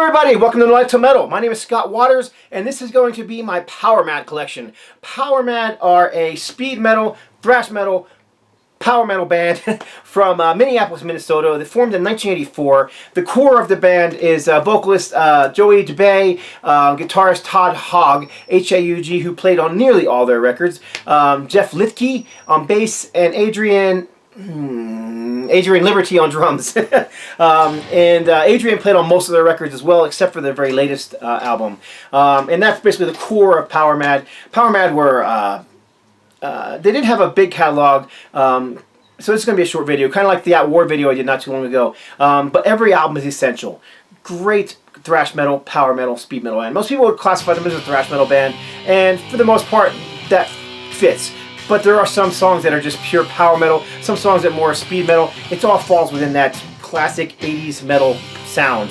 everybody, welcome to Life to Metal. My name is Scott Waters, and this is going to be my Powermad collection. Powermad are a speed metal, thrash metal, power metal band from Minneapolis, Minnesota. They formed in 1984. The core of the band is vocalist Joey DeBay, guitarist Todd Hogg, H-A-U-G, who played on nearly all their records, Jeff Lithke on bass, and Adrian Liberty on drums. Adrian played on most of their records as well, except for their very latest album. And that's basically the core of Powermad. Powermad were... they didn't have a big catalog, so this is going to be a short video, kind of like the At War video I did not too long ago. But every album is essential. Great thrash metal, power metal, speed metal band. Most people would classify them as a thrash metal band, and for the most part, that fits. But there are some songs that are just pure power metal, some songs that are more speed metal. It all falls within that classic 80s metal sound.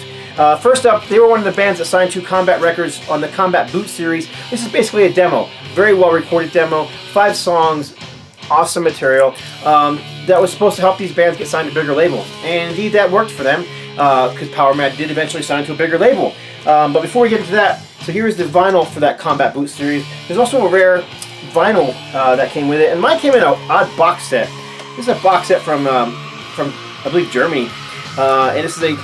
First up, they were one of the bands that signed to Combat Records on the Combat Boot series. This is basically a demo, very well recorded demo, 5 songs, awesome material that was supposed to help these bands get signed to bigger labels. And indeed that worked for them, because Powermad did eventually sign to a bigger label. But before we get into that, so here's the vinyl for that Combat Boot series. There's also a rare vinyl that came with it, and mine came in an odd box set. This is a box set from I believe Germany, and this is a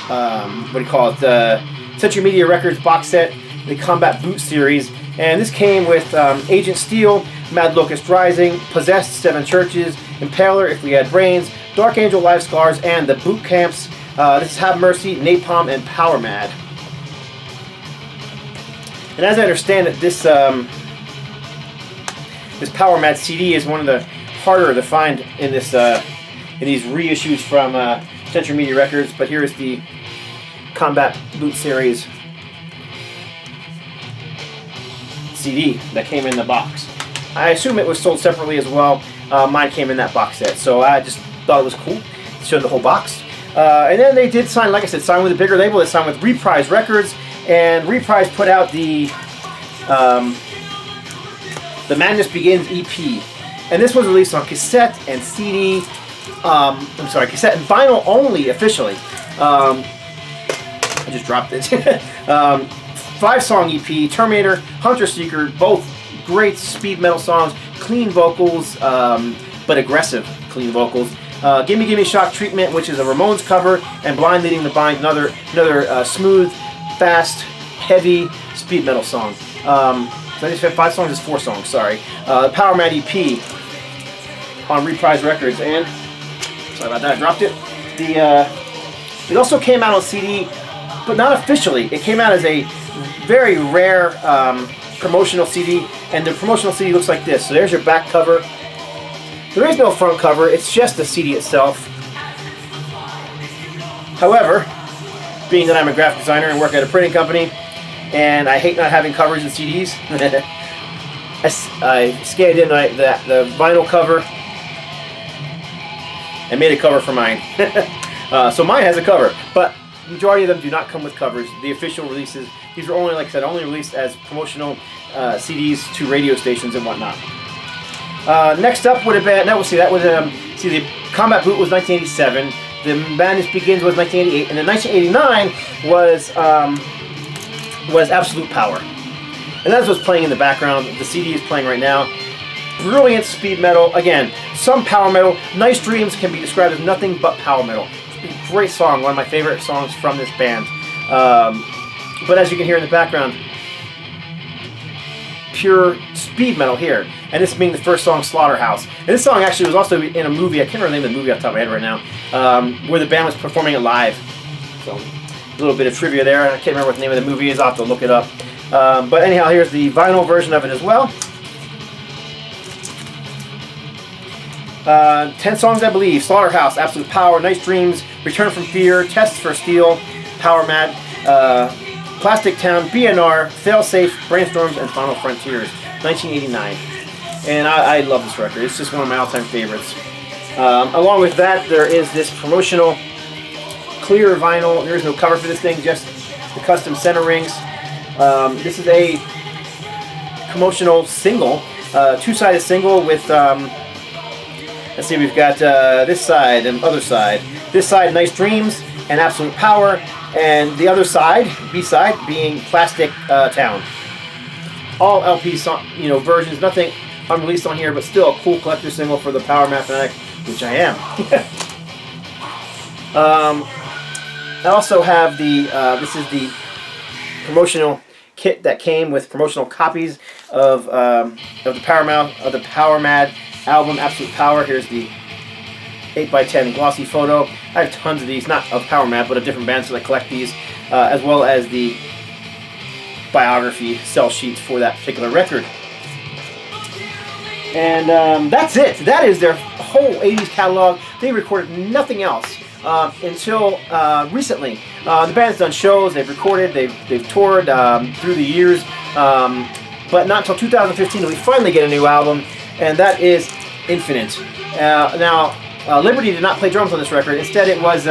what do you call it? The Century Media Records box set, the Combat Boot series, and this came with Agent Steel, Mad Locust Rising, Possessed, 7 Churches, Impaler, If We Had Brains, Dark Angel, Live Scars, and the Boot Camps. This is Have Mercy, Napalm, and Powermad. And as I understand it, this Powermad CD is one of the harder to find in this in these reissues from Century Media Records. But here is the Combat Boot series CD that came in the box. I assume it was sold separately as well. Mine came in that box set, so I just thought it was cool. It showed the whole box. And then they did sign, like I said, sign with a bigger label. They signed with Reprise Records, and Reprise put out the Madness Begins EP, and this was released on cassette and CD. Cassette and vinyl only officially. I just dropped it. 5-song EP, Terminator, Hunter Seeker, both great speed metal songs, clean vocals, but aggressive clean vocals. Gimme Gimme Shock Treatment, which is a Ramones cover, and Blind Leading the Blind, another smooth, fast, heavy speed metal song. So I just had 5 songs, it's 4 songs, sorry. Powermad EP on Reprise Records, and sorry about that, I dropped it. It also came out on CD, but not officially. It came out as a very rare promotional CD, and the promotional CD looks like this. So there's your back cover. There is no front cover, it's just the CD itself. However, being that I'm a graphic designer and work at a printing company, and I hate not having covers in CDs, I scanned in the vinyl cover and made a cover for mine. So mine has a cover, but the majority of them do not come with covers. The official releases, these were only, like I said, only released as promotional CDs to radio stations and whatnot. Next up would have been, the Combat Boot was 1987, the Madness Begins was 1988, and then 1989 was Absolute Power. And that's what's playing in the background. The CD is playing right now. Brilliant speed metal. Again, some power metal. Nice Dreams can be described as nothing but power metal. Great song, one of my favorite songs from this band. But as you can hear in the background, pure speed metal here. And this being the first song, Slaughterhouse. And this song actually was also in a movie, I can't remember the name of the movie off the top of my head right now, where the band was performing it live. So, a little bit of trivia there. I can't remember what the name of the movie is, I'll have to look it up. But anyhow, here's the vinyl version of it as well. 10 songs, I believe. Slaughterhouse, Absolute Power, Nice Dreams, Return from Fear, Tests for Steel, Powermad, Plastic Town, BNR, Failsafe, Brainstorms, and Final Frontiers, 1989. And I love this record. It's just one of my all-time favorites. Along with that, there is this promotional clear vinyl. There is no cover for this thing, just the custom center rings. This is a promotional single, 2-sided single with let's see, we've got this side and other side. This side, Nice Dreams and Absolute Power. and the other side, B-side, being Plastic Town. All LP song, versions, nothing unreleased on here, but still a cool collector single for the Powermad fanatic, which I am. I also have the this is the promotional kit that came with promotional copies of the Powermad album, Absolute Power. Here's the 8x10 glossy photo. I have tons of these, not of Powermad, but of different bands, so I collect these, as well as the biography sell sheets for that particular record. And that's it. That is their whole 80s catalog. They recorded nothing else until recently. The band's done shows, they've recorded, they've toured through the years, but not until 2015 did we finally get a new album, and that is Infinite. Now, Liberty did not play drums on this record. Instead, it was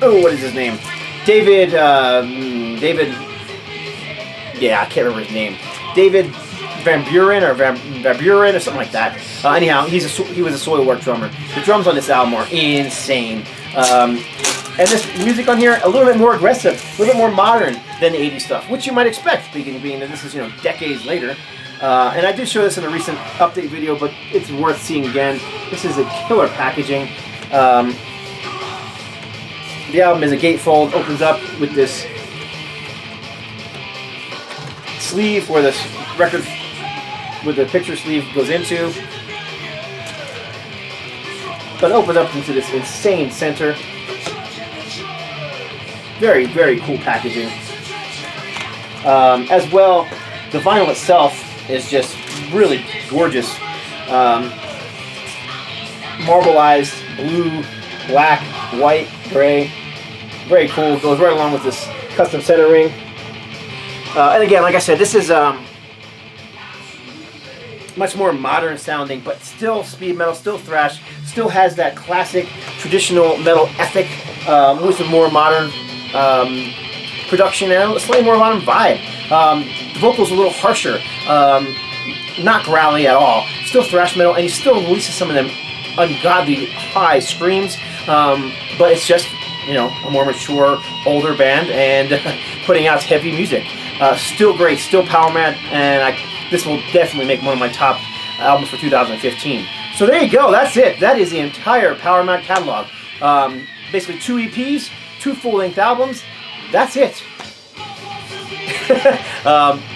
what is his name? David. Yeah, I can't remember his name. David Van Buren or something like that. Anyhow, he was a Soilwork drummer. The drums on this album are insane. And this music on here, a little bit more aggressive, a little bit more modern than the 80s stuff, which you might expect, being that this is decades later. And I did show this in a recent update video, but it's worth seeing again. This is a killer packaging. The album is a gatefold, opens up with this sleeve where this record with the picture sleeve goes into, but opens up into this insane center. Very, very cool packaging. As well, the vinyl itself is just really gorgeous. Marbleized blue, black, white, gray. Very cool. Goes right along with this custom centering. And again, like I said, this is much more modern sounding, but still speed metal, still thrash, still has that classic traditional metal ethic with a more modern production and a slightly more modern vibe. The vocals a little harsher, not growly at all. Still thrash metal, and he still releases some of them ungodly high screams, but it's just a more mature, older band and putting out heavy music. Still great, still Powermad, and this will definitely make one of my top albums for 2015. So there you go, that's it. That is the entire Powermad catalog. Basically 2 EPs, 2 full-length albums. That's it.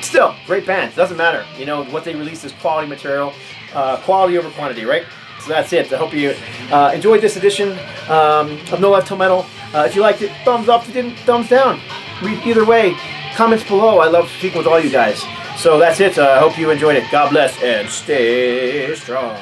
Still, great band. Doesn't matter. What they release is quality material. Quality over quantity, right? So that's it. I hope you enjoyed this edition of No Life Till Metal. If you liked it, thumbs up. If you didn't, thumbs down. Either way, comments below. I love speaking with all you guys. So that's it. I hope you enjoyed it. God bless and stay strong.